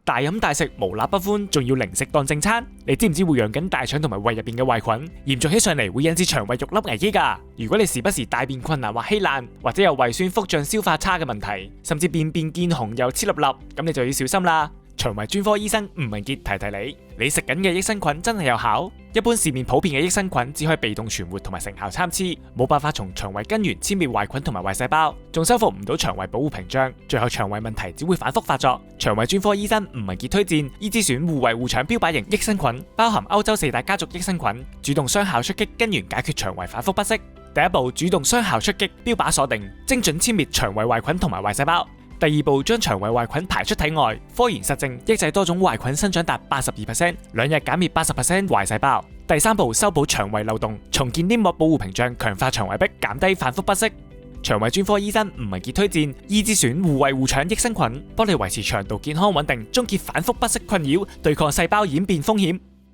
大飲大食無辣不歡，仲要零食當正餐，你知唔知會養緊大腸同埋胃入邊嘅壞菌？嚴重起上嚟會引致腸胃肉粒危機㗎。如果你時不時大便困難或稀爛，或者有胃酸腹脹消化差嘅問題，甚至便便見紅又黐粒粒，咁你就要小心啦。腸胃專科醫生吳文傑提提你食緊嘅益生菌真係有效？一般市面普遍嘅益生菌只可以被動存活同埋成效參差，冇辦法從腸胃根源殲滅壞菌同埋壞細胞，仲修復唔到腸胃保護屏障，最後腸胃問題只會反覆發作。腸胃專科醫生吳文傑推薦伊之選護胃護腸標靶型益生菌，包含歐洲4大家族益生菌，主動雙效出擊，根源解決腸胃反覆不適。第一步，主動雙效出擊，標靶鎖定，精準殲滅腸胃壞菌同埋壞細胞。第二步，將腸胃壞菌排出體外，科研實證抑制多種壞菌生長達 82%， 2日減滅 80% 壞細胞。第三步，修補腸胃漏洞，重建黏膜保護屏障，強化腸胃壁，減低反覆不適。腸胃專科醫生吳文傑推薦伊之選護胃護腸益生菌，幫你維持腸道健康穩定，終結反覆不適困擾，對抗細胞演變風險。